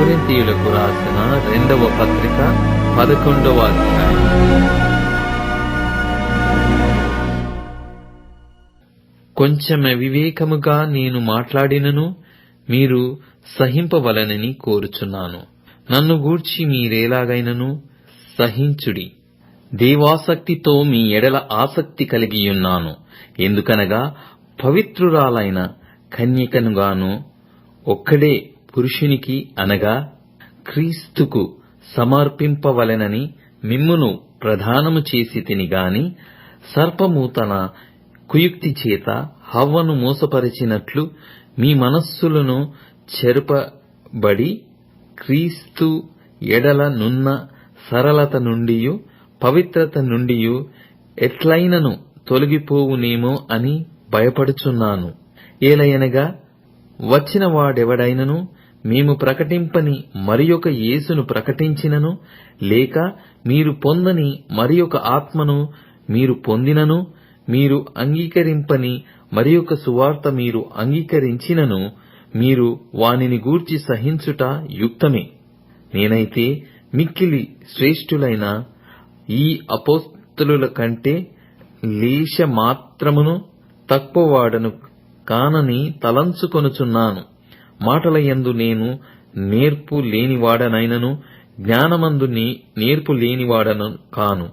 కొరింథీయులకు రాసిన 2వ పత్రిక 11వ అధ్యాయం. కొంచెం వివేకముగా నేను మాట్లాడినను మీరు సహింపవలనని కోరుచున్నాను. నన్ను గూర్చి మీరేలాగైనను సహించుడి. దేవాసక్తితో మీ ఎడల ఆసక్తి కలిగియున్నాను. ఎందుకనగా పవిత్రురాలైన కన్యకనుగాను ఒక్కడే పురుషునికి అనగా క్రీస్తుకు సమర్పింపవలెనని మిమ్మును ప్రదానము చేసి తిని గాని, సర్పము తన కుయుక్తి చేత హవ్వను మోసపరిచినట్లు మీ మనస్సులను చెరపబడి క్రీస్తు ఎడల నున్న సరళత నుండియు పవిత్రత నుండియు ఎట్లైనను తొలగిపోవునేమో అని భయపడుచున్నాను. ఏలయనగా వచ్చిన వాడెవడైనను మేము ప్రకటింపని మరియొక యేసును ప్రకటించినను, లేక మీరు పొందని మరియొక ఆత్మను మీరు పొందినను, మీరు అంగీకరింపని మరియొక సువార్త మీరు అంగీకరించినను, మీరు వానిని గూర్చి సహించుట యుక్తమే. నేనైతే మిక్కిలి శ్రేష్ఠులైన ఈ అపోస్తలుల కంటే లేశమాత్రమును తక్కువవాడను కానని తలంచుకొనుచున్నాను. మాటల యందు నేను నేర్పు లేనివాడనైనను, జ్ఞానమందు నేర్పు లేనివాడను కాను.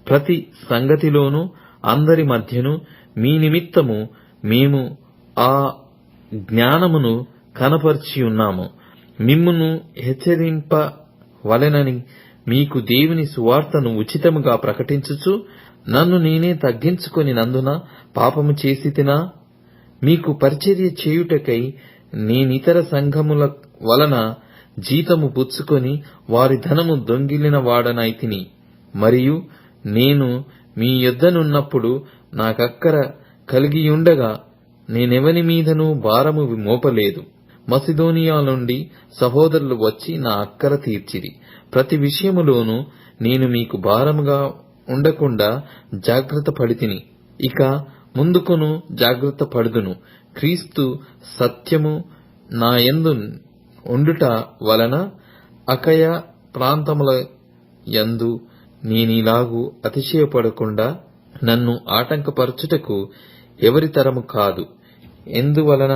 ప్రతి సంగతిలోనూ అందరి మధ్యను మీ నిమిత్తము మేము ఆ జ్ఞానమును కనపర్చియున్నాము. మిమ్మును హెచ్చరింపవలెనని మీకు దేవుని సువార్తను ఉచితముగా ప్రకటించుచు నన్ను నేనే తగ్గించుకొనినందున పాపము చేసి తినా? మీకు పరిచర్య చేయుటకై నేనితర సంఘముల వలన జీతము పుచ్చుకొని వారి ధనము దొంగిలిన వాడనైతిని. మరియు నేను మీ యొద్దనున్నప్పుడు నాకక్కర కలిగియుండగా నేనెవని మీదనూ భారము మోపలేదు. మసిదోనియా నుండి సహోదరులు వచ్చి నా అక్కర తీర్చిరి. ప్రతి విషయములోనూ నేను మీకు భారముగా ఉండకుండా జాగ్రత్త పడితిని. ఇక ముందుకును జాగ్రత్త పడుదును. క్రీస్తు సత్యము నా యందు ఉండుట వలన అకయ ప్రాంతముల యందు నేనిలాగు అతిశయపడకుండా నన్ను ఆటంకపరచుటకు ఎవరి తరము కాదు. ఎందువలన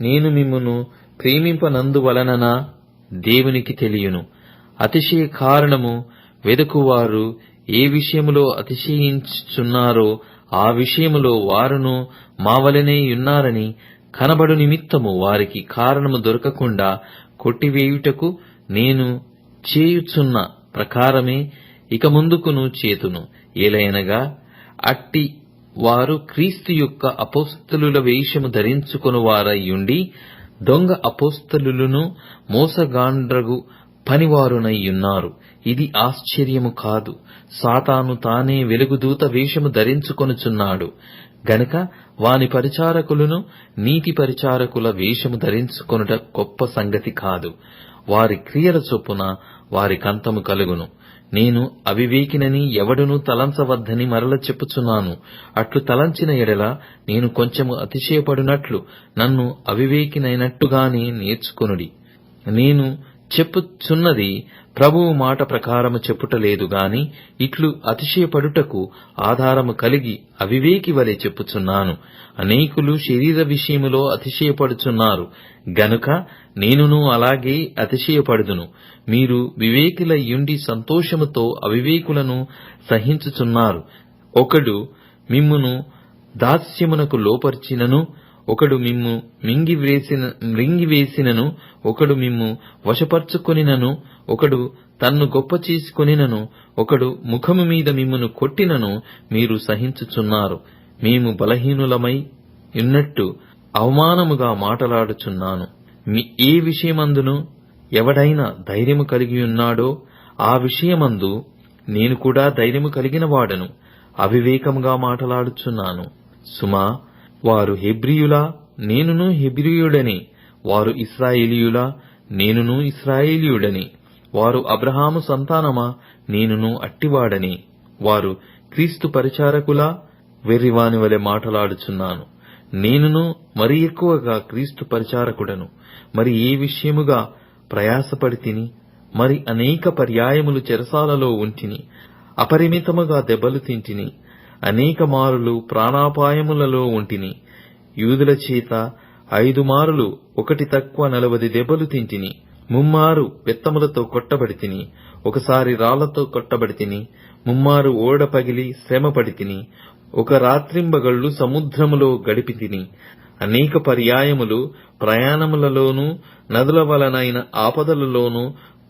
నేను మిమ్మును ప్రేమింపనందువలననా దేవునికి తెలియను. అతిశయ కారణము వెదకువారు ఏ విషయములో అతిశయించుచున్నారో ఆ విషయములో వారును మావలనే యున్నారని కనబడు నిమిత్తము వారికి కారణము దొరకకుండా కొట్టివేయుటకు నేను చేయుచున్న ప్రకారమే ఇక ముందుకును చేతును. ఏలయనగా అట్టి వారు క్రీస్తు యొక్క అపోస్తలుల వేషము ధరించుకొనువారయ్యుండి దొంగ అపోస్తలులను మోసగాండ్రగు పనివారునయ్యున్నారు. ఇది ఆశ్చర్యము కాదు. సాతాను తానే వెలుగుదూత వేషము ధరించుకొనుచున్నాడు గనుక వాని పరిచారకులను నీతి పరిచారకుల వేషము ధరించుకొనుట గొప్ప సంగతి కాదు. వారి క్రియల చొప్పున వారికంతము కలుగును. నేను అవివేకినని ఎవడునూ తలంచవద్దని మరల చెప్పుచున్నాను. అట్లు తలంచిన ఎడల నేను కొంచెము అతిశయపడునట్లు నన్ను అవివేకినైనట్టుగానే నేర్చుకొనుడి. నేను చెప్పుచున్నది ప్రభువు మాట ప్రకారము చెప్పుటలేదు గాని ఇట్లు అతిశయపడుటకు ఆధారము కలిగి అవివేకి వలె చెప్పుచున్నాను. అనేకులు శరీర విషయములో అతిశయపడుచున్నారు గనుక నేనును అలాగే అతిశయపడుదును. మీరు వివేకులయ్యుండి సంతోషముతో అవివేకులను సహించుచున్నారు. ఒకడు దాస్యమునకు లోపర్చినను, ఒకడు మిమ్ము మృంగివేసినను, ఒకడు మిమ్ము వశపర్చుకొనినను, ఒకడు తన్ను గొప్ప చేసుకొనినను, ఒకడు ముఖము మీద మిమ్మును కొట్టినను మీరు సహించుచున్నారు. మేము బలహీనులమై ఉన్నట్టు అవమానముగా మాటలాడుచున్నాను. ఏ విషయమందును ఎవడైనా ధైర్యము కలిగియున్నాడో ఆ విషయమందు నేను కూడా ధైర్యము కలిగిన వాడను. అవివేకముగా మాటలాడుచున్నాను. సుమా, వారు హెబ్రీయులా? నేనును హెబ్రీయుడనే. వారు ఇశ్రాయేలీయులా? నేనును ఇశ్రాయేలీయుడనే. వారు అబ్రహాము సంతానమా? నేనును అట్టివాడనే. వారు క్రీస్తు పరిచారకులా? వెర్రివాని వలె మాటలాడుచున్నాను. నేనును మరి ఎక్కువగా క్రీస్తు పరిచారకుడను. మరి ఏ విషయముగా ప్రయాసపడి తిని, మరి అనేక పర్యాయములు చెరసాలలో ఉంటిని, అపరిమితముగా దెబ్బలు తింటిని, అనేక మారులు ప్రాణాపాయములలో ఉంటిని. యూదుల చేత 5 మారులు ఒకటి తక్కువ 40 దెబ్బలు తింటిని. 3 మారు బెత్తములతో కొట్టబడి తిని, ఒకసారి రాళ్లతో కొట్టబడి తిని, 3 మారు ఓడ పగిలి శ్రమపడి తిని, ఒక రాత్రింబగళ్ళు సముద్రములో గడిపి తిని, అనేక పర్యాయములు ప్రయాణములలోనూ, నదుల వలనైన ఆపదలలోనూ,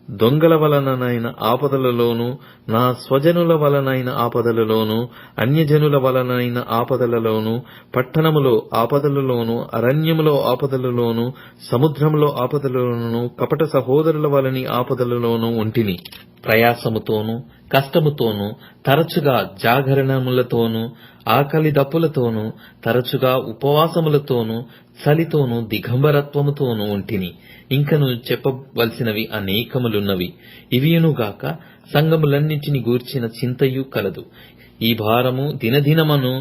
దొంగల వలనైన ఆపదలలోనూ, నా స్వజనుల వలనైన ఆపదలలోనూ, అన్యజనుల వలనైన ఆపదలలోనూ, పట్టణములో ఆపదలలోనూ, అరణ్యములో ఆపదలలోనూ, సముద్రములో ఆపదలలోనూ, కపట సహోదరుల వలని ఆపదలలోనూ ఉంటిని. ప్రయాసముతోనూ కష్టముతోనూ, తరచుగా జాగరణములతోనూ, ఆకలి దప్పులతోనూ, తరచుగా ఉపవాసములతోనూ, చలితోనూ, దిగంబరత్వముతోనూ ఉంటిని. ఇంకను చెప్పవలసినవి అనేకములున్నవి. ఇవియునుగాక సంఘములన్నిటిని గూర్చిన చింతయు కలదు. ఈ భారము దినదినమును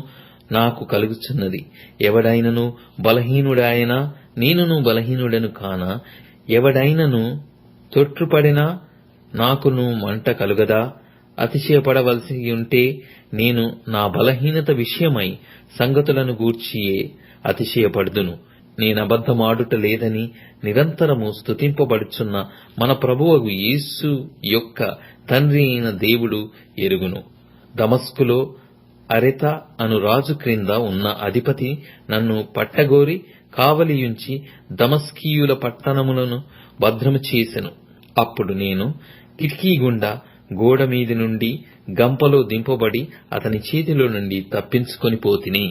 నాకు కలుగుచున్నది. ఎవడైనను బలహీనుడాయనా, నేనును బలహీనుడను కానా? ఎవడైనను తొట్రుపడినా నాకును మంట కలుగదా? అతిశయపడవలసి ఉంటే నేను నా బలహీనత విషయమై సంగతులను గూర్చియే అతిశయపడుదును. నేనబద్ధమాడుట లేదని నిరంతరము స్తుతింపబడుచున్న మన ప్రభువగు యేసు యొక్క తండ్రి అయిన దేవుడు ఎరుగును. దమస్కులో అరెత అను రాజు క్రింద ఉన్న అధిపతి నన్ను పట్టగోరి కావలియుంచి దమస్కీయుల పట్టణములను భద్రము చేసెను. అప్పుడు నేను కిటికీ గుండా గోడ మీది నుండి గంపలో దింపబడి అతని చేతిలో నుండి తప్పించుకొని పోతిని.